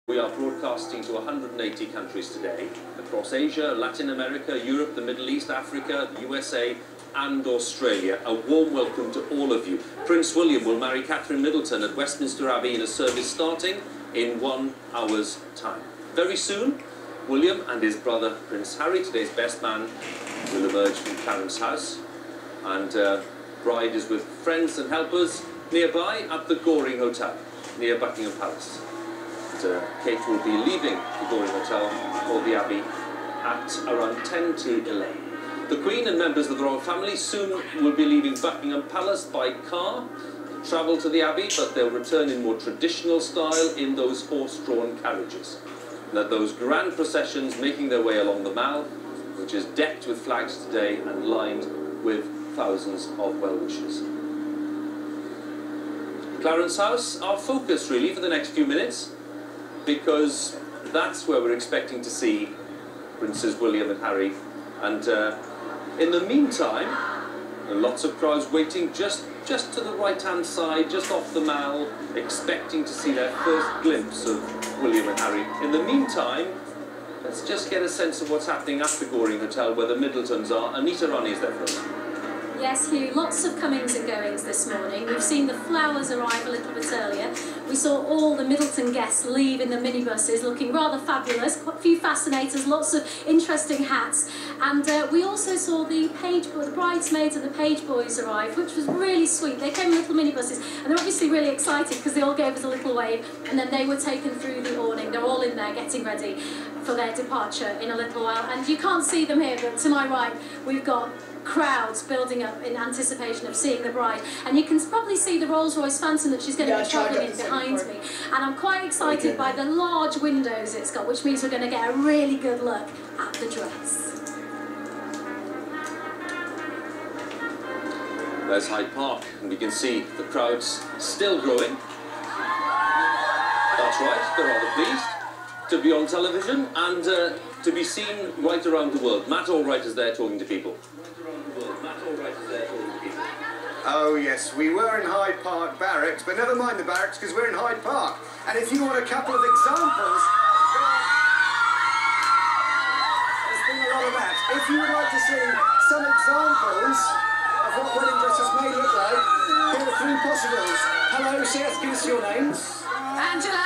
We are broadcasting to 180 countries today, across Asia, Latin America, Europe, the Middle East, Africa, the USA and Australia. A warm welcome to all of you. Prince William will marry Catherine Middleton at Westminster Abbey in a service starting in 1 hour's time. Very soon, William and his brother Prince Harry, today's best man, will emerge from Clarence House, and bride is with friends and helpers nearby at the Goring Hotel near Buckingham Palace. Kate will be leaving the Goring Hotel for the Abbey at around 10 to 11. The Queen and members of the royal family soon will be leaving Buckingham Palace by car to travel to the Abbey, but they'll return in more traditional style in those horse-drawn carriages. Those grand processions making their way along the Mall, which is decked with flags today and lined with thousands of well-wishers. Clarence House, our focus really for the next few minutes, because that's where we're expecting to see Princes William and Harry. And in the meantime, lots of crowds waiting just to the right-hand side, just off the Mall, expecting to see their first glimpse of William and Harry. In the meantime, let's just get a sense of what's happening at the Goring Hotel, where the Middletons are. Anita Ronnie is there for us. Yes, Hugh, lots of comings and goings this morning. We've seen the flowers arrive a little bit earlier. We saw all the Middleton guests leave in the minibuses looking rather fabulous. Quite a few fascinators, lots of interesting hats. And we also saw the bridesmaids and the page boys arrive, which was really sweet. They came in little minibuses and they're obviously really excited because they all gave us a little wave, and then they were taken through the awning. They're all in there getting ready for their departure in a little while. And you can't see them here, but to my right we've got crowds building up in anticipation of seeing the bride, and you can probably see the Rolls-Royce Phantom that she's going to be travelling in behind me, and I'm quite excited by the large windows it's got, which means we're going to get a really good look at the dress. There's Hyde Park, and we can see the crowds still growing. That's right, they're rather pleased to be on television and to be seen right around the world. Matt Allwright is there talking to people. Oh yes, we were in Hyde Park Barracks, but never mind the barracks because we're in Hyde Park. And if you want a couple of examples, there's been a lot of that. If you would like to see some examples of what wedding dresses may look like, here are three possibles. Hello, Seth, give us your names. Angela,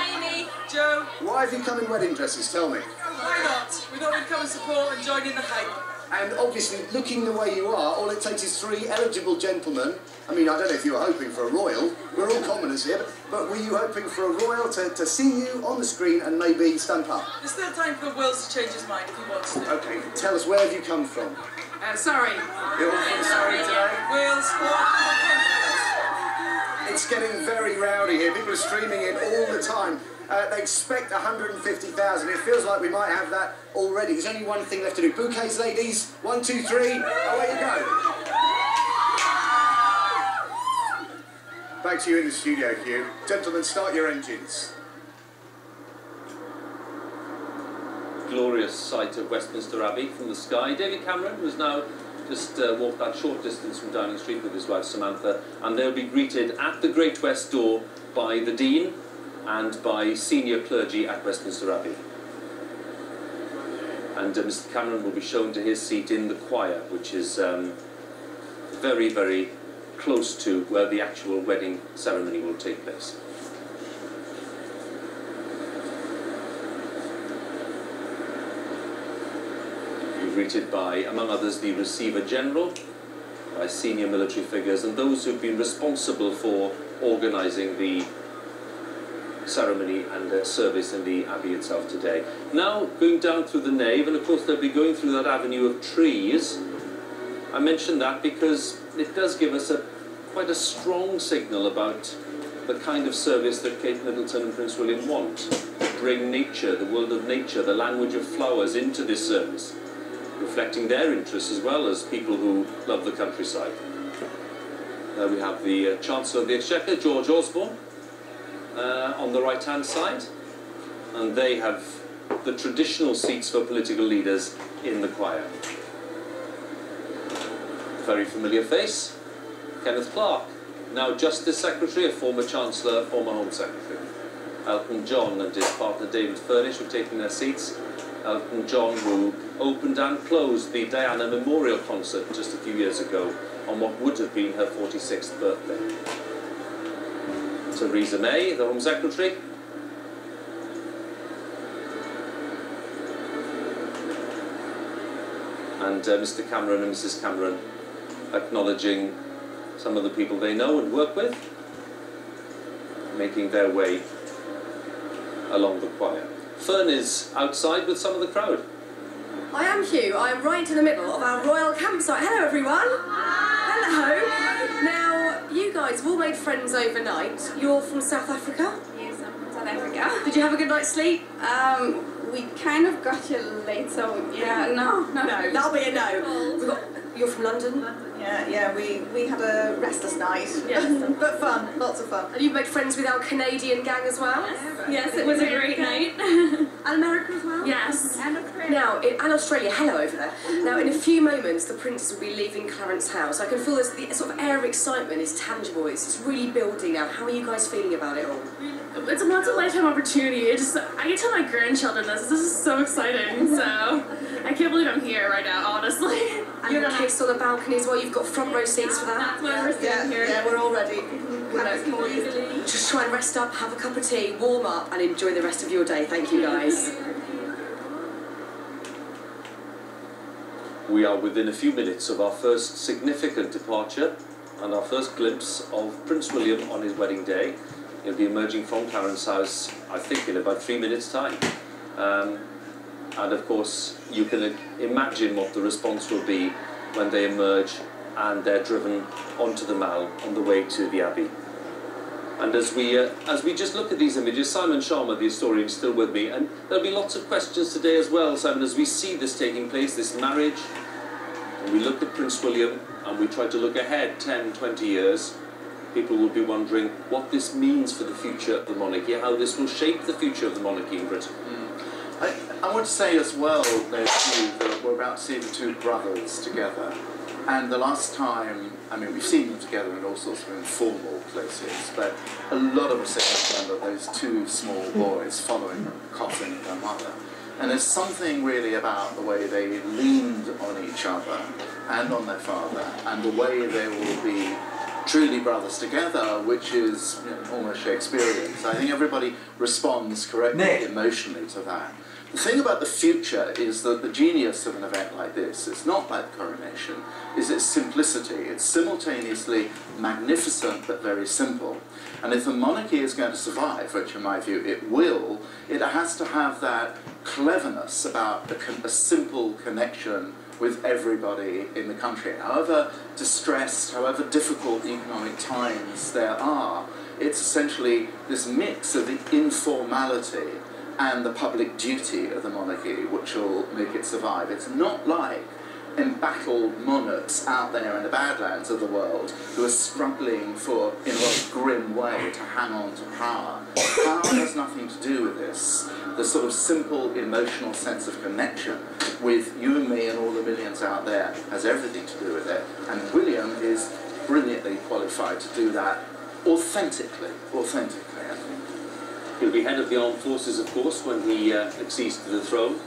Amy, Joe. Why have you come in wedding dresses? Tell me. Why not? We thought we'd come and support and join in the hype. And obviously, looking the way you are, all it takes is 3 eligible gentlemen. I mean, I don't know if you were hoping for a royal. We're all commoners here. But were you hoping for a royal to see you on the screen and maybe stump up? There's still time for Wills to change his mind if he wants to. OK, tell us, where have you come from? Sorry. You're all from Surrey today? Wills, It's getting very rowdy here. People are streaming in all the time. They expect 150,000. It feels like we might have that already. There's only one thing left to do. Bouquets, ladies. 1, 2, 3. Away you go. Back to you in the studio, Hugh. Gentlemen, start your engines. Glorious sight of Westminster Abbey from the sky. David Cameron was now just walked that short distance from Downing Street with his wife Samantha, and they'll be greeted at the Great West Door by the Dean and by senior clergy at Westminster Abbey. And Mr Cameron will be shown to his seat in the choir, which is very, very close to where the actual wedding ceremony will take place. You're greeted by, among others, the Receiver General, by senior military figures, and those who've been responsible for organising the ceremony and service in the Abbey itself today. Now going down through the nave, and of course they'll be going through that avenue of trees. I mention that because it does give us quite a strong signal about the kind of service that Kate Middleton and Prince William want. To bring nature, the world of nature, the language of flowers into this service, reflecting their interests as well as people who love the countryside. There we have the Chancellor of the Exchequer, George Osborne, on the right-hand side, and they have the traditional seats for political leaders in the choir. Very familiar face, Kenneth Clarke, now Justice Secretary, a former Chancellor, former Home Secretary. Elton John and his partner David Furnish were taking their seats. Elton John, who opened and closed the Diana Memorial Concert just a few years ago on what would have been her 46th birthday. Theresa May, the Home Secretary, and Mr Cameron and Mrs Cameron acknowledging some of the people they know and work with, making their way along the choir. Fern is outside with some of the crowd. I am Hugh. I am right in the middle of our royal campsite. Hello, everyone. Hello. Now, you guys have all made friends overnight. You're from South Africa? Yes, I'm from South Africa. Did you have a good night's sleep? We kind of got here late, so yeah, no. That'll be a no. You're from London? Yeah, we had a restless night. Yes. But fun, lots of fun. And you made friends with our Canadian gang as well? Yes, it was a great night. And America as well? Yes. And Australia. Now, and Australia, hello over there. Now, in a few moments, the Princess will be leaving Clarence House. I can feel this, the sort of air of excitement is tangible. It's really building now. How are you guys feeling about it all? It's a once-in-a-lifetime opportunity. I get to tell my grandchildren this. This is so exciting. So I can't believe I'm here right now, honestly. And you're kissed on the balcony as well. You've got front row seats for that. That's why we're sitting here. Yeah, we're all ready. Just try and rest up, have a cup of tea, warm up, and enjoy the rest of your day. Thank you, guys. We are within a few minutes of our first significant departure and our first glimpse of Prince William on his wedding day. He'll be emerging from Clarence House, I think, in about 3 minutes' time. And of course, you can imagine what the response will be when they emerge and they're driven onto the Mall on the way to the Abbey. And as we just look at these images, Simon Sharma, the historian, is still with me, and there'll be lots of questions today as well, Simon, as we see this taking place, this marriage, and we look at Prince William and we try to look ahead 10, 20 years. People will be wondering what this means for the future of the monarchy, how this will shape the future of the monarchy in Britain. I want to say as well, that we're about to see the two brothers together. And the last time, I mean, we've seen them together in all sorts of informal places, but a lot of us remember those two small boys following the coffin of their mother. And there's something really about the way they leaned on each other and on their father, and the way they will be truly brothers together, which is almost Shakespearean. So I think everybody responds correctly emotionally to that. The thing about the future is that the genius of an event like this, it's not like the coronation, is its simplicity. It's simultaneously magnificent but very simple. And if the monarchy is going to survive, which in my view it will, it has to have that cleverness about a simple connection with everybody in the country. However distressed, however difficult the economic times there are, it's essentially this mix of the informality and the public duty of the monarchy which will make it survive. It's not like embattled monarchs out there in the Badlands of the world who are struggling for, in a grim way, to hang on to power. Power has nothing to do with this. The sort of simple emotional sense of connection with you and me and all the millions out there has everything to do with it. And William is brilliantly qualified to do that authentically, I think. He'll be head of the armed forces, of course, when he accedes to the throne.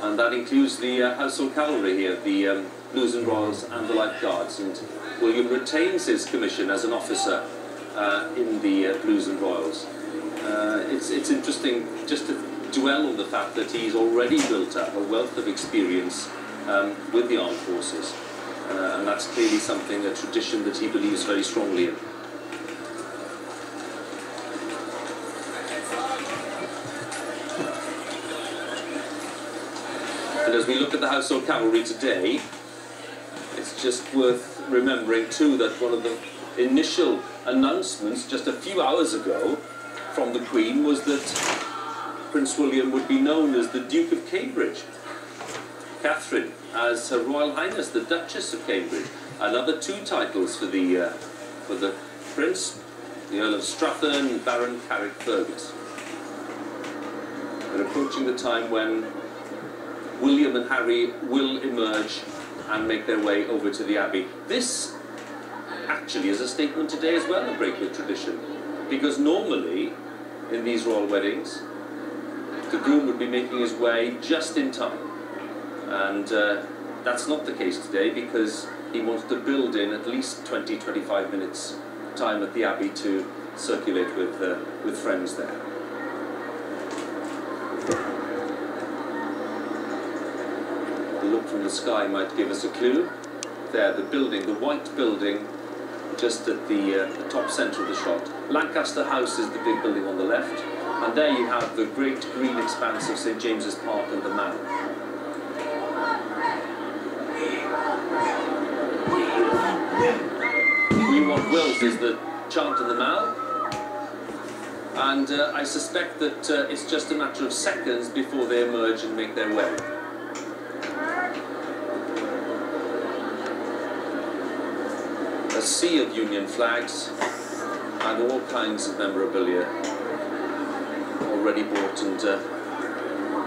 And that includes the household cavalry here, the Blues and Royals and the Life Guards. And William retains his commission as an officer in the Blues and Royals. It's interesting just to dwell on the fact that he's already built up a wealth of experience with the armed forces. And that's clearly something, a tradition that he believes very strongly in. And as we look at the household cavalry today, it's just worth remembering too that one of the initial announcements just a few hours ago from the Queen was that Prince William would be known as the Duke of Cambridge, Catherine as Her Royal Highness the Duchess of Cambridge. Another two titles for the Prince, the Earl of Strathern and Baron Carrickfergus. We're approaching the time when William and Harry will emerge and make their way over to the Abbey. This actually is a statement today as well, a break with tradition, because normally in these royal weddings, the groom would be making his way just in time. And that's not the case today, because he wanted to build in at least 20-25 minutes time at the Abbey to circulate with friends there. The look from the sky might give us a clue. There, the building, the white building, just at the top centre of the shot. Lancaster House is the big building on the left, and there you have the great green expanse of St James's Park and the Mall. We Want Wales is the chant in the Mall, and I suspect that it's just a matter of seconds before they emerge and make their way. A sea of Union flags and all kinds of memorabilia already bought, and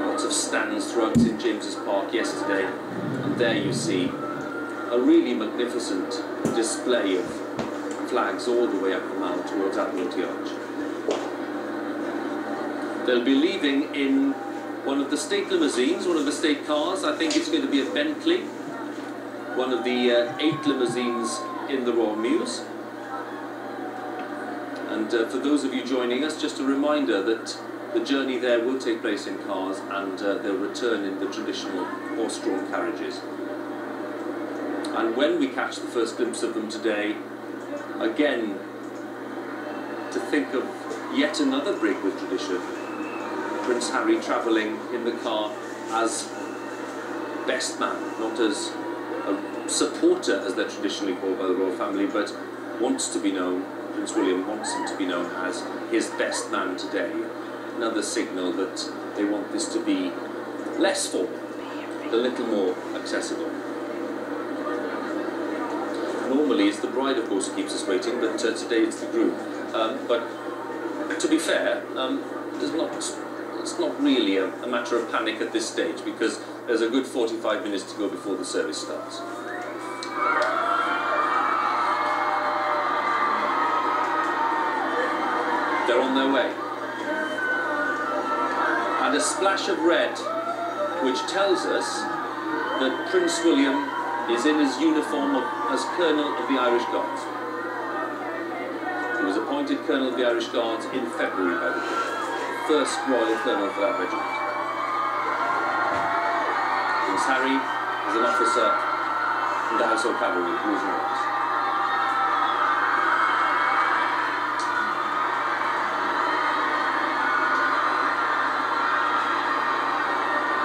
lots of stands throughout St James's Park yesterday. And there you see a really magnificent display of flags all the way up the Mall towards Admiralty Arch. They'll be leaving in one of the state limousines, one of the state cars. I think it's going to be a Bentley, one of the 8 limousines in the Royal Mews. And for those of you joining us, just a reminder that the journey there will take place in cars, and they'll return in the traditional horse-drawn carriages. And when we catch the first glimpse of them today, again, to think of yet another break with tradition. Prince Harry travelling in the car as best man, not as a supporter, as they're traditionally called by the royal family, but wants to be known, Prince William wants him to be known as his best man today. Another signal that they want this to be less formal, a little more accessible. Normally it's the bride, of course, who keeps us waiting, but today it's the groom. But to be fair, it's not really a matter of panic at this stage, because there's a good 45 minutes to go before the service starts. They're on their way. And a splash of red, which tells us that Prince William is in his uniform as Colonel of the Irish Guards. He was appointed Colonel of the Irish Guards in February by the Queen. First Royal Colonel for that regiment. Prince Harry is an officer in the Household Cavalry, Blues and Whites.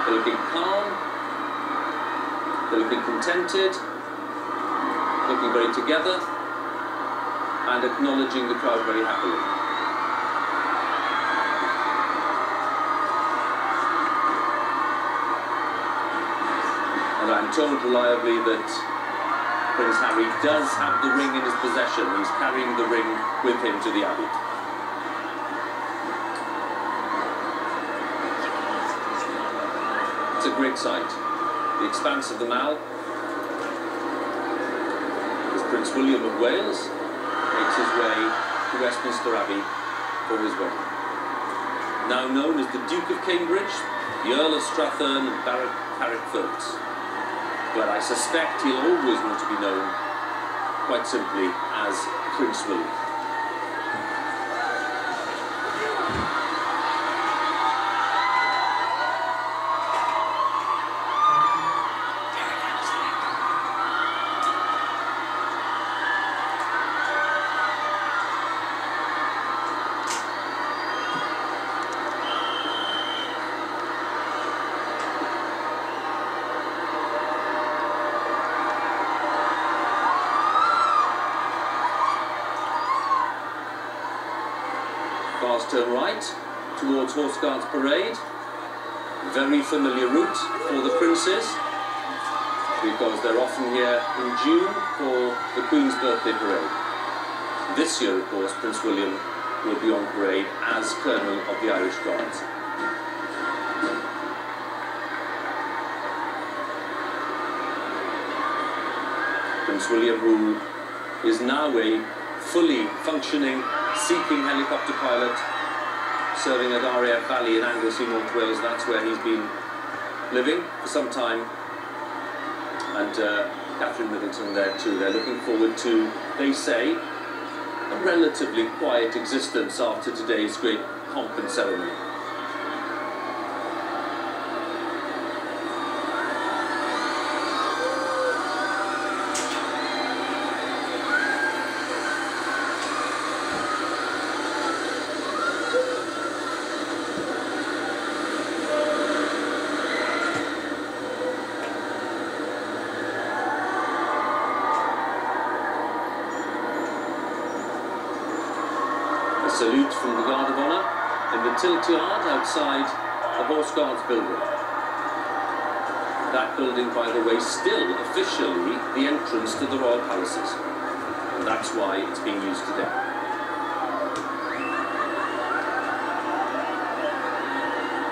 They're looking calm, they're looking contented, looking very together, and acknowledging the crowd very happily. And I'm told reliably that Prince Harry does have the ring in his possession. He's carrying the ring with him to the Abbey. It's a great sight. The expanse of the Mall, as Prince William of Wales makes his way to Westminster Abbey for his wedding. Now known as the Duke of Cambridge, the Earl of Strathern and Carrickfergus. But I suspect he'll always want to be known, quite simply, as Prince William. Cars turn right towards Horse Guards Parade. Very familiar route for the princes, because they're often here in June for the Queen's birthday parade. This year, of course, Prince William will be on parade as Colonel of the Irish Guards. Prince William, who is now a fully functioning, seeking helicopter pilot, serving at RAF Valley in Anglesey, North Wales. That's where he's been living for some time. And Catherine Middleton there too. They're looking forward to, they say, a relatively quiet existence after today's great pomp and ceremony. A salute from the Guard of Honour in the tilt yard outside the Horse Guards building. That building, by the way, still officially the entrance to the Royal Palaces. And that's why it's being used today.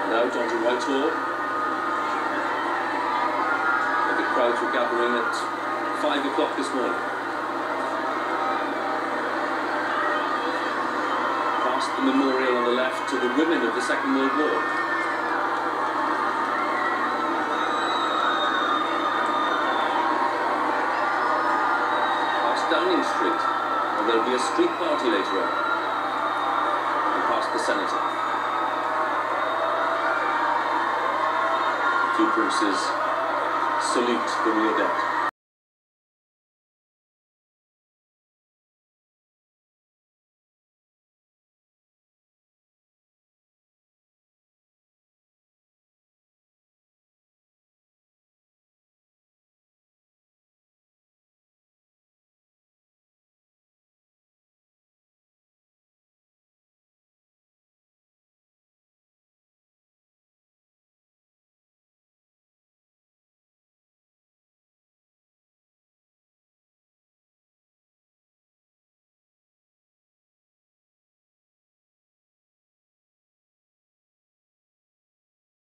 And out onto Whitehall. The crowds were gathering at 5 o'clock this morning. The memorial on the left to the women of the Second World War. Past Downing Street, and there'll be a street party later on. And past the Senator. Two princes salute the rear deck.